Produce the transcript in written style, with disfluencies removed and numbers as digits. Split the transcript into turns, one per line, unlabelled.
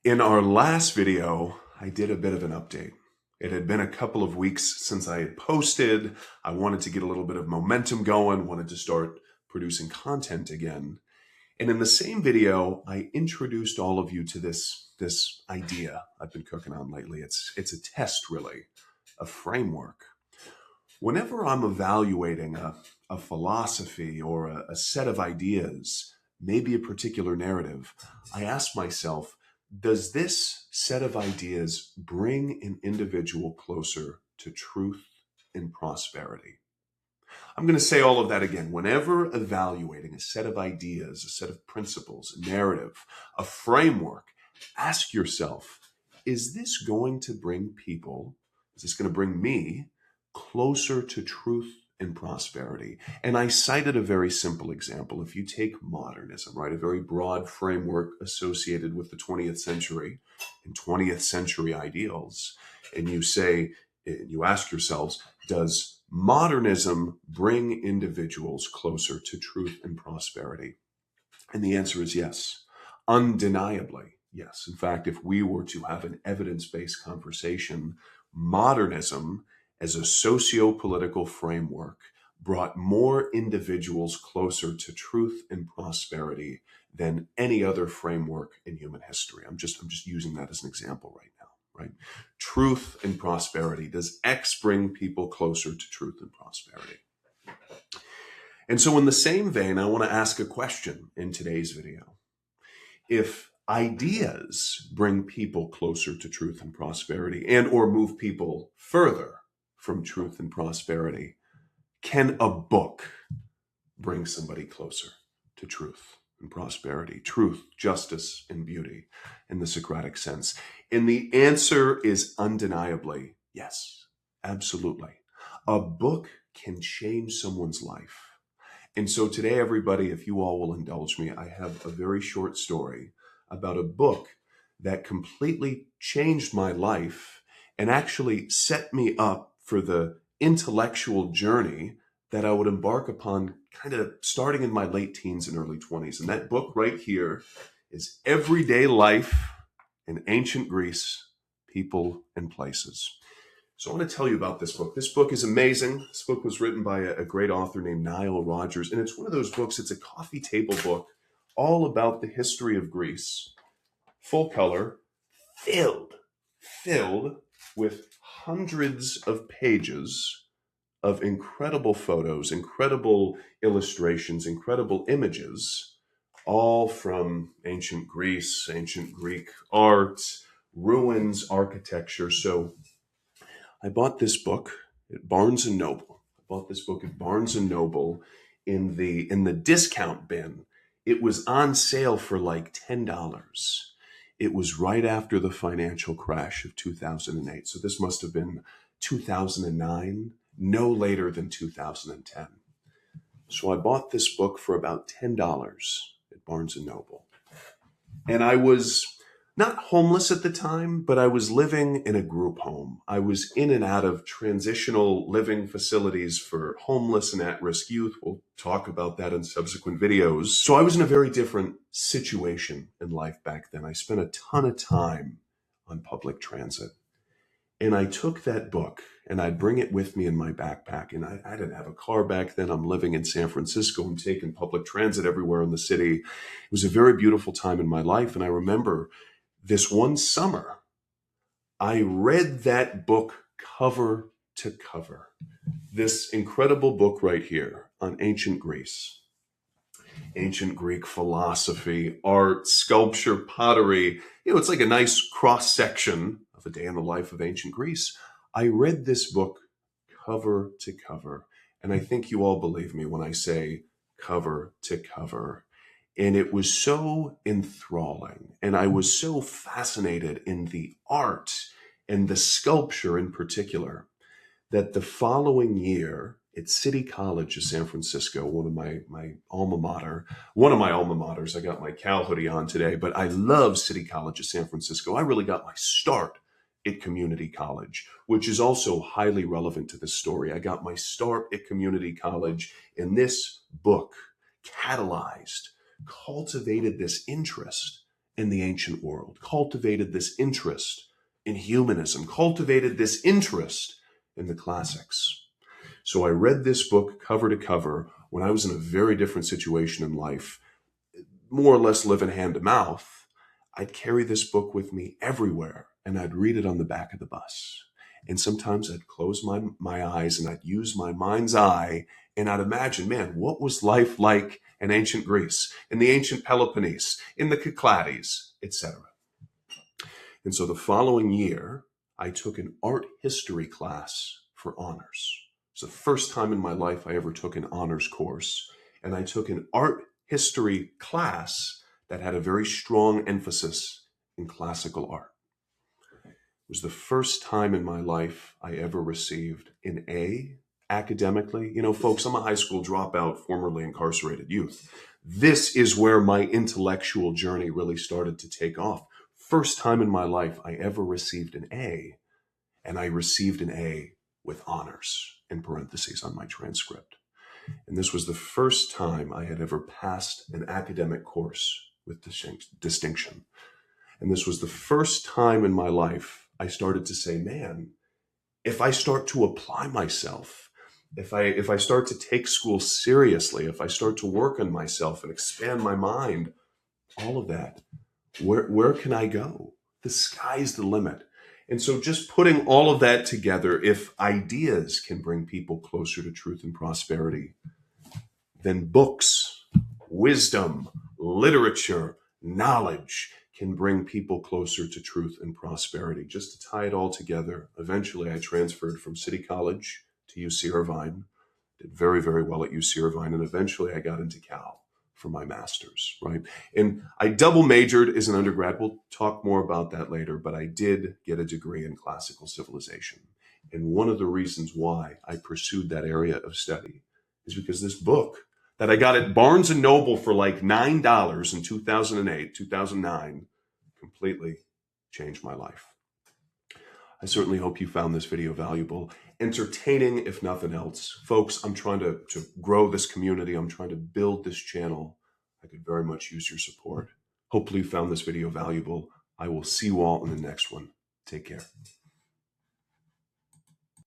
In our last video, I did a bit of an update. It had been a couple of weeks since I had posted. I wanted to get a little bit of momentum going, wanted to start producing content again. And in the same video, I introduced all of you to this idea I've been cooking on lately. It's a test, really, a framework. Whenever I'm evaluating a philosophy or a set of ideas, maybe a particular narrative, I ask myself, does this set of ideas bring an individual closer to truth and prosperity? I'm going to say all of that again. Whenever evaluating a set of ideas, a set of principles, a narrative, a framework, ask yourself, is this going to bring people, is this going to bring me closer to truth and prosperity? And I cited a very simple example. If you take modernism, right, a very broad framework associated with the 20th century and 20th century ideals, and you say, you ask yourselves, does modernism bring individuals closer to truth and prosperity? And the answer is yes, undeniably yes. In fact, if we were to have an evidence-based conversation, modernism as a socio-political framework brought more individuals closer to truth and prosperity than any other framework in human history. I'm just using that as an example right now, right? Truth and prosperity. Does X bring people closer to truth and prosperity? And so in the same vein, I want to ask a question in today's video. If ideas bring people closer to truth and prosperity and or move people further from truth and prosperity, can a book bring somebody closer to truth and prosperity, truth, justice, and beauty in the Socratic sense? And the answer is undeniably yes, absolutely. A book can change someone's life. And so today, everybody, if you all will indulge me, I have a very short story about a book that completely changed my life and actually set me up for the intellectual journey that I would embark upon kind of starting in my late teens and early 20s. And that book right here is Everyday Life in Ancient Greece, People and Places. So I want to tell you about this book. This book is amazing. This book was written by a great author named Nile Rodgers, and it's one of those books, it's a coffee table book all about the history of Greece, full color, filled with hundreds of pages of incredible photos, incredible illustrations, incredible images, all from ancient Greece, ancient Greek art, ruins, architecture. So I bought this book at Barnes and Noble. In the discount bin. It was on sale for like $10. It was right after the financial crash of 2008. So this must have been 2009, no later than 2010. So I bought this book for about $10 at Barnes and Noble. And I was not homeless at the time, but I was living in a group home. I was in and out of transitional living facilities for homeless and at-risk youth. We'll talk about that in subsequent videos. So I was in a very different situation in life back then. I spent a ton of time on public transit. And I took that book and I'd bring it with me in my backpack. And I didn't have a car back then. I'm living in San Francisco. I'm taking public transit everywhere in the city. It was a very beautiful time in my life. And I remember this one summer, I read that book cover to cover. This incredible book right here on ancient Greece, ancient Greek philosophy, art, sculpture, pottery. It's like a nice cross section of a day in the life of ancient Greece. I read this book cover to cover, and I think you all believe me when I say cover to cover. And it was so enthralling, and I was so fascinated in the art and the sculpture in particular, that the following year at City College of San Francisco, one of my alma maters, I got my Cal hoodie on today, but I love City College of San Francisco. I really got my start at community college, which is also highly relevant to this story. I got my start at community college, and this book catalyzed, cultivated this interest in the ancient world, cultivated this interest in humanism, cultivated this interest in the classics. So I read this book cover to cover when I was in a very different situation in life, more or less living hand to mouth. I'd carry this book with me everywhere, and I'd read it on the back of the bus. And sometimes I'd close my eyes and I'd use my mind's eye and I'd imagine, man, what was life like in ancient Greece, in the ancient Peloponnese, in the Cyclades, etc. And so the following year, I took an art history class for honors. It's the first time in my life I ever took an honors course. And I took an art history class that had a very strong emphasis in classical art. It was the first time in my life I ever received an A academically. You know, folks, I'm a high school dropout, formerly incarcerated youth. This is where my intellectual journey really started to take off. First time in my life I ever received an A, and I received an A with honors in parentheses on my transcript. And this was the first time I had ever passed an academic course with distinction. And this was the first time in my life I started to say, man, if I start to apply myself, if I start to take school seriously, if I start to work on myself and expand my mind, all of that, where can I go? The sky's the limit. And so just putting all of that together, if ideas can bring people closer to truth and prosperity, then books, wisdom, literature, knowledge can bring people closer to truth and prosperity. Just to tie it all together, eventually I transferred from City College to UC Irvine, did very, very well at UC Irvine, and eventually I got into Cal for my master's, right? And I double majored as an undergrad. We'll talk more about that later, but I did get a degree in classical civilization. And one of the reasons why I pursued that area of study is because this book that I got at Barnes & Noble for like $9 in 2008, 2009, completely changed my life. I certainly hope you found this video valuable, entertaining, if nothing else. Folks, I'm trying to grow this community. I'm trying to build this channel. I could very much use your support. Hopefully you found this video valuable. I will see you all in the next one. Take care.